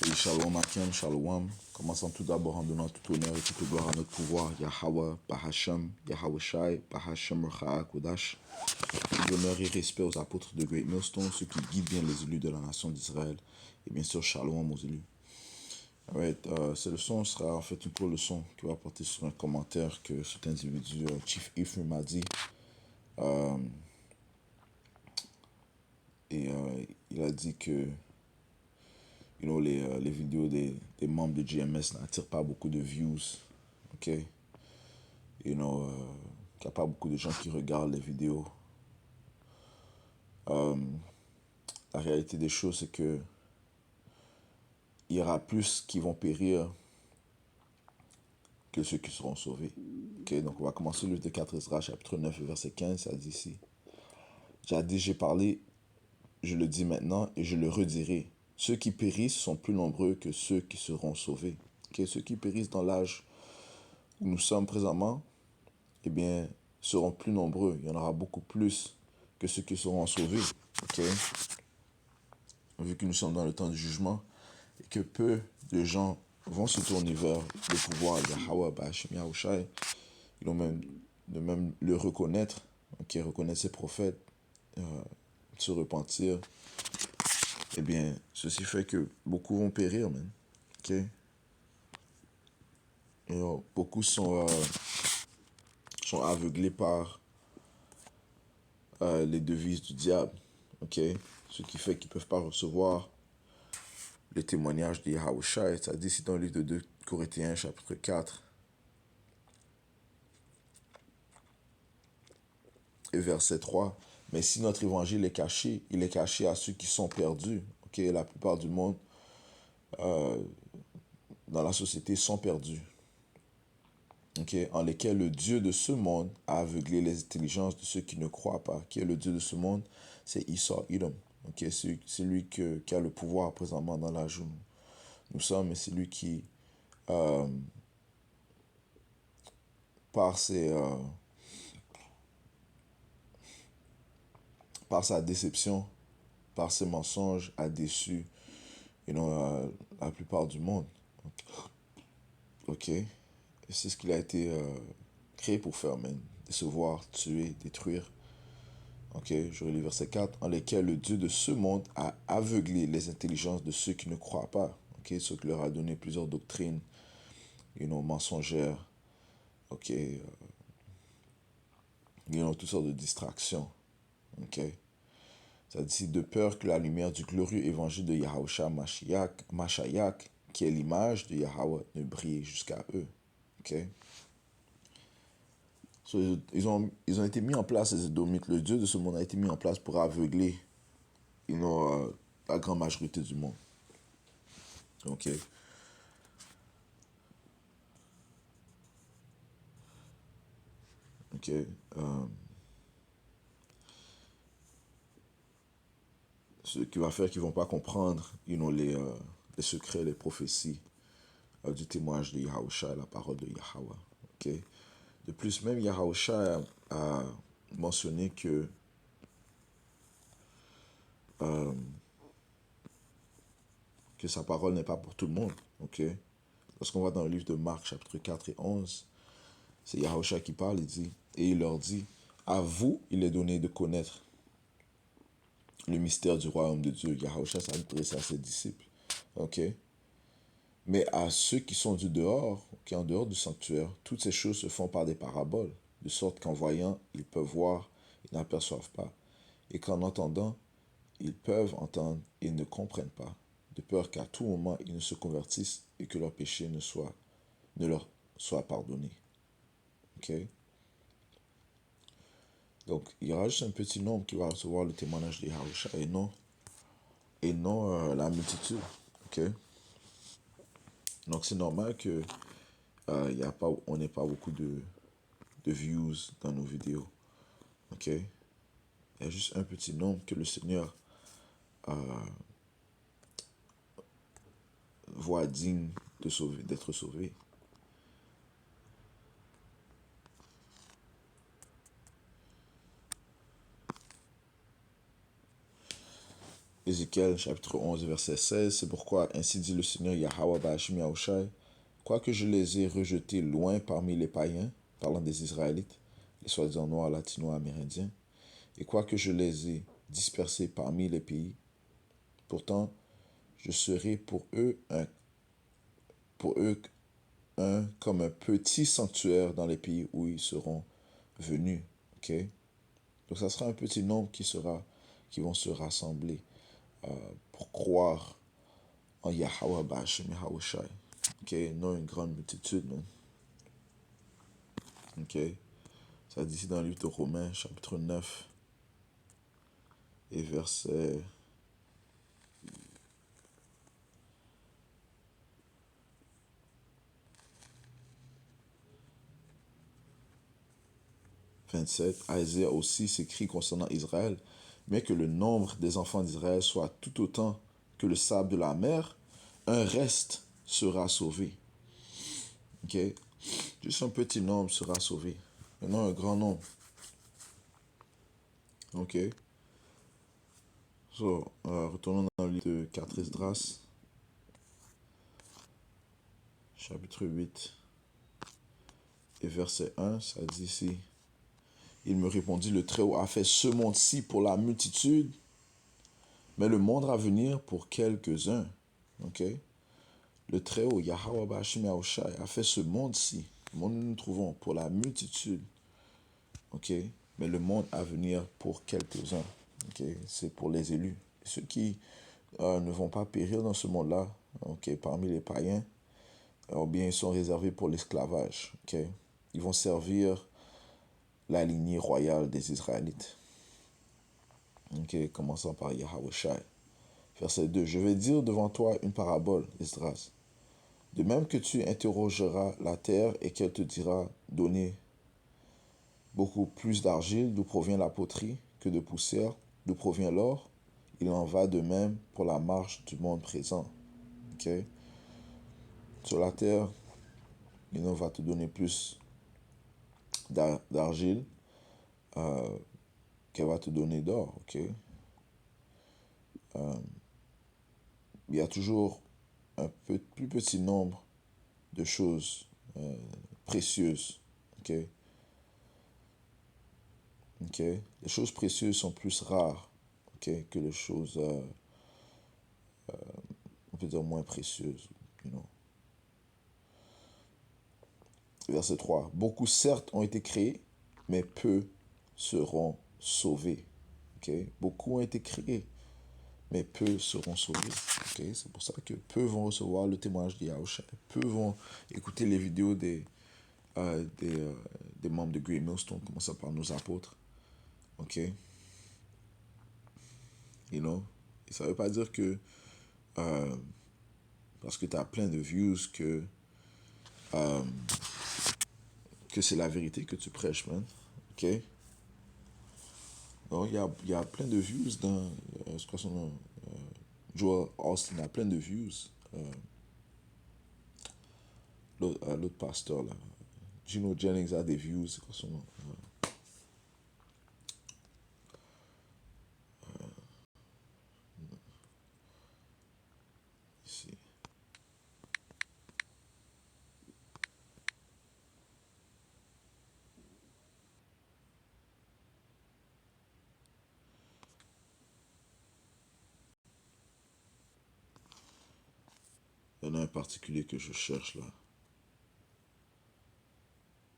Et Shalom Akim, Shalom. Commençons tout d'abord en donnant tout honneur et toute gloire à notre pouvoir, Yahweh, Bahashem, Yahweh Shai, Bahashem Recha'a Kodash. Tout honneur et respect aux apôtres de Great Millstone, ceux qui guident bien les élus de la nation d'Israël. Et bien sûr, Shalom aux élus. Cette leçon sera en fait une courte leçon qui va porter sur un commentaire que cet individu, Chief Ephraim, a dit. Il a dit que les vidéos des membres de GMS n'attirent pas beaucoup de views. Ok? Qu'il n'y a pas beaucoup de gens qui regardent les vidéos. La réalité des choses, c'est que il y aura plus qui vont périr que ceux qui seront sauvés. Ok? Donc on va commencer le livre de 4 Ezra, chapitre 9, verset 15, ça dit ici. Jadis j'ai parlé, je le dis maintenant et je le redirai. Ceux qui périssent sont plus nombreux que ceux qui seront sauvés. Okay? Ceux qui périssent dans l'âge où nous sommes présentement, eh bien, seront plus nombreux. Il y en aura beaucoup plus que ceux qui seront sauvés. Okay? Vu que nous sommes dans le temps du jugement et que peu de gens vont se tourner vers le pouvoir de Yahweh, Bahashem Yahushai, ils vont même le reconnaître, okay? Reconnaître ses prophètes, se repentir. Eh bien, ceci fait que beaucoup vont périr, man. Okay? Et, beaucoup sont aveuglés par les devises du diable. Okay? Ce qui fait qu'ils ne peuvent pas recevoir le témoignage de Yahushua. Ça dit ici dans le livre de 2 Corinthiens, chapitre 4, et verset 3. Mais si notre évangile est caché, il est caché à ceux qui sont perdus. Okay? La plupart du monde dans la société sont perdus. Okay? En lesquels le Dieu de ce monde a aveuglé les intelligences de ceux qui ne croient pas. Qui est le Dieu de ce monde? C'est Esau, Edom. Okay? C'est lui qui a le pouvoir présentement dans l'âge où nous sommes, et c'est lui qui, par sa déception, par ses mensonges, a déçu la plupart du monde. Ok? Et c'est ce qu'il a été créé pour faire, man. Décevoir, tuer, détruire. Ok? Je relis verset 4. En lesquels le Dieu de ce monde a aveuglé les intelligences de ceux qui ne croient pas. Ok? Ce qui leur a donné plusieurs doctrines, mensongères. Ok? Toutes sortes de distractions. Ok? Ça dit de peur que la lumière du glorieux évangile de Yahushua Mashiach, qui est l'image de Yahweh, ne brille jusqu'à eux. Okay? So, ils ont été mis en place, ces Édomites. Le Dieu de ce monde a été mis en place pour aveugler la grande majorité du monde. Ok? Ok? Ce qui va faire qu'ils ne vont pas comprendre les secrets, les prophéties du témoignage de Yahushua, la parole de Yahweh. Okay? De plus, même Yahushua a mentionné que sa parole n'est pas pour tout le monde. Okay? Lorsqu'on va dans le livre de Marc, chapitre 4 et 11, c'est Yahushua qui parle, et il leur dit, à vous, il est donné de connaître le mystère du royaume de Dieu. Yahushua s'adresse à ses disciples. Okay? Mais à ceux qui sont du dehors, en dehors du sanctuaire, toutes ces choses se font par des paraboles, de sorte qu'en voyant, ils peuvent voir, ils n'aperçoivent pas, et qu'en entendant, ils peuvent entendre et ne comprennent pas, de peur qu'à tout moment, ils ne se convertissent et que leurs péchés ne leur soient pardonnés. Ok? Donc, il y aura juste un petit nombre qui va recevoir le témoignage de Yahushua et non la multitude. Ok? Donc, c'est normal que on n'ait pas beaucoup de views dans nos vidéos. Ok? Il y a juste un petit nombre que le Seigneur voit digne d'être sauvé. Ézéchiel chapitre 11 verset 16, c'est pourquoi ainsi dit le Seigneur Yahweh Ba'ashim Yahushai, quoique je les ai rejetés loin parmi les païens, parlant des Israélites, les soi-disant noirs, latino-amérindiens, et quoique je les ai dispersés parmi les pays, pourtant je serai pour eux comme un petit sanctuaire dans les pays où ils seront venus. Ok? Donc ça sera un petit nombre qui vont se rassembler pour croire en Yahweh Ba'ashim Yahushai. Ok? Non une grande multitude, non? Ok? Ça dit ici dans le livre de Romains, chapitre 9, et verset 27. Isaïe aussi s'écrit concernant Israël, mais que le nombre des enfants d'Israël soit tout autant que le sable de la mer, un reste sera sauvé. Ok? Juste un petit nombre sera sauvé. Maintenant, un grand nombre. Ok? So, retournons dans le livre de 4 Esdras, chapitre 8, et verset 1, ça dit ici, il me répondit, le Très-Haut a fait ce monde-ci pour la multitude, mais le monde à venir pour quelques-uns. Ok? Le Très-Haut, Yahweh Ba'ashim Yahushai, a fait ce monde-ci, le monde où nous nous trouvons, pour la multitude. Ok? Mais le monde à venir pour quelques-uns. Ok? C'est pour les élus. Ceux qui ne vont pas périr dans ce monde-là, ok, parmi les païens, ou bien ils sont réservés pour l'esclavage. Ok? Ils vont servir la lignée royale des Israélites. Ok? Commençant par Yahweh Shai. Verset 2. Je vais dire devant toi une parabole, Esdras. De même que tu interrogeras la terre et qu'elle te dira, donnez beaucoup plus d'argile, d'où provient la poterie, que de poussière, d'où provient l'or, il en va de même pour la marche du monde présent. Ok? Sur la terre, il va te donner plus d'argile qu'elle va te donner d'or. Ok? Il y a toujours un plus petit nombre de choses précieuses. Ok? Ok? Les choses précieuses sont plus rares, ok, que les choses, on peut dire, moins précieuses. You know. Verset 3. Beaucoup certes ont été créés, mais peu seront sauvés. Okay? Beaucoup ont été créés, mais peu seront sauvés. Okay? C'est pour ça que peu vont recevoir le témoignage de Yahushua. Peu vont écouter les vidéos des membres de Great Millstone, commençant par nos apôtres. Ok? You know? Et ça ne veut pas dire que parce que tu as plein de views que c'est la vérité que tu prêches, man. Ok? Donc, il y a plein de views dans. C'est quoi son nom? Joel Austin a plein de views. L'autre pasteur, là. Gino Jennings a des views. C'est quoi son nom? Ici. Il y en a un particulier que je cherche, là.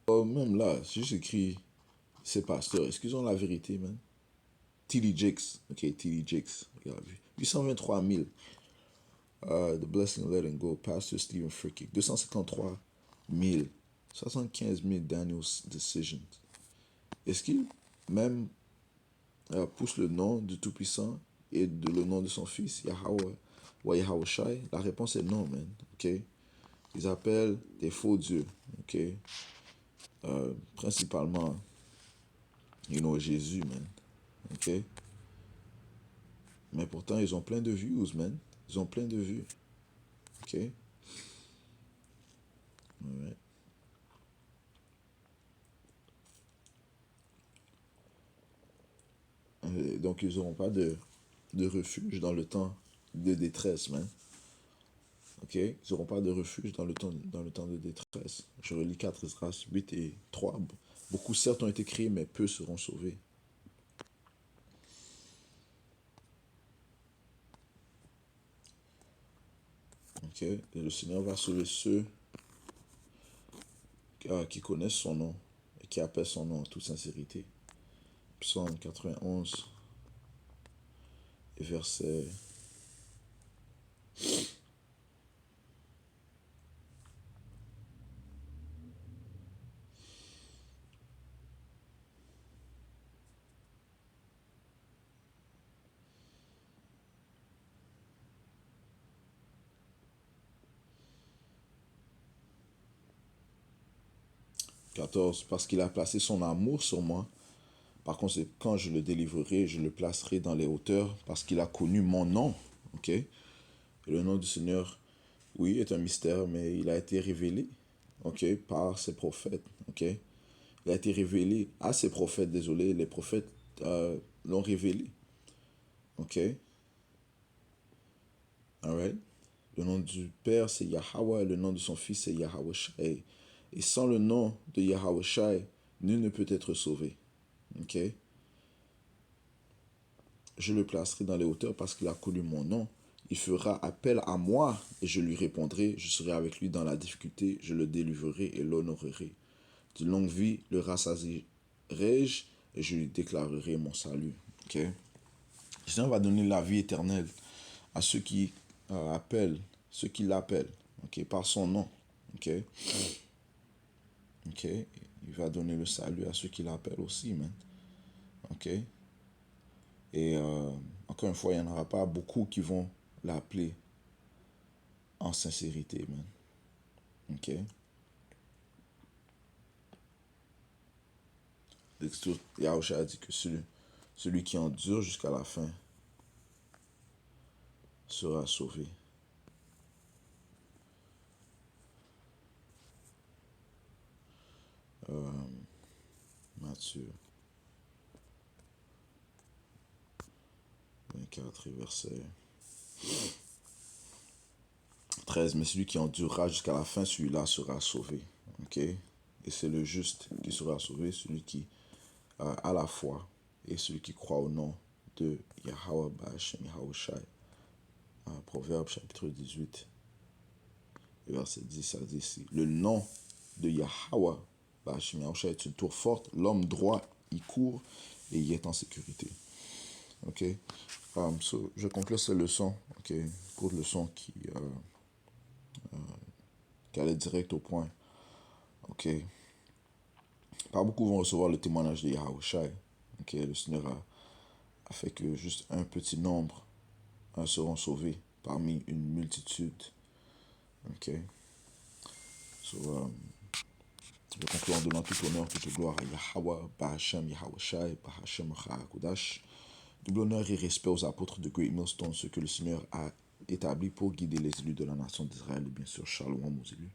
Oh, même là, si j'écris ces pasteurs, est-ce qu'ils ont la vérité, man? T.D. Jakes. Ok, T.D. Jakes. Regarde, 823 000. The Blessing of Letting Go, Pastor Stephen Furtick, 253 000, 75 000 Daniel's Decisions. Est-ce qu'il même pousse le nom du Tout-Puissant et le nom de son fils, Yahweh, ou Yahweh Shai? La réponse est non, man. Ok? Ils appellent des faux dieux. Ok? Principalement, Jésus, man. Ok? Mais pourtant, ils ont plein de views, man. Ils ont plein de vues. Ok? Alright. Donc, ils n'auront pas de de refuge dans le temps de détresse, man. Ok? Ils n'auront pas de refuge dans le temps de détresse. Je relis 4 Esdras 8 et 3. Beaucoup certes ont été créés, mais peu seront sauvés. Ok? Et le Seigneur va sauver ceux qui connaissent son nom et qui appellent son nom en toute sincérité. Psaume 91 et verset 14. Parce qu'il a placé son amour sur moi. Par conséquent, je le délivrerai, je le placerai dans les hauteurs, parce qu'il a connu mon nom. Ok? Et le nom du Seigneur, oui, est un mystère, mais il a été révélé, ok, par ses prophètes. Ok? Il a été révélé à ses prophètes, désolé, les prophètes l'ont révélé. Ok? Alright? Le nom du Père, c'est Yahweh, le nom de son Fils, c'est Yahweh Shai. Et sans le nom de Yahweh Shai, nul ne peut être sauvé. Ok? Je le placerai dans les hauteurs parce qu'il a connu mon nom. Il fera appel à moi et je lui répondrai. Je serai avec lui dans la difficulté. Je le délivrerai et l'honorerai. De longue vie le rassasierai-je et je lui déclarerai mon salut. Ok? Le Seigneur va donner la vie éternelle à ceux qui appellent, ceux qui l'appellent, ok, par son nom. Ok? Ok? Il va donner le salut à ceux qui l'appellent aussi, man. Ok? Et encore une fois, il n'y en aura pas beaucoup qui vont l'appeler en sincérité, man. Ok? Yahushua a dit que celui qui endure jusqu'à la fin sera sauvé. Matthieu 24, verset 13. Mais celui qui endurera jusqu'à la fin, celui-là sera sauvé. Ok? Et c'est le juste qui sera sauvé, celui qui a la foi et celui qui croit au nom de Yahweh Ba'ashem Yahushai. Proverbe chapitre 18, verset 10 à 10 ici. Le nom de Yahweh Ba'ashem Yahushai est une tour forte. L'homme droit y court et y est en sécurité. Ok? So, je conclue cette leçon. Ok? Courte leçon qui allait direct au point. Ok? Pas beaucoup vont recevoir le témoignage de Yahushai. Ok? Le Seigneur a fait que juste un petit nombre seront sauvés parmi une multitude. Ok? So, je conclue en donnant tout honneur, toute gloire à Yahweh, Bahashem, Yahushai, Bahashem, Kodash. Double honneur et respect aux apôtres de Great Millstone, ce que le Seigneur a établi pour guider les élus de la nation d'Israël. Et bien sûr, shalom aux élus.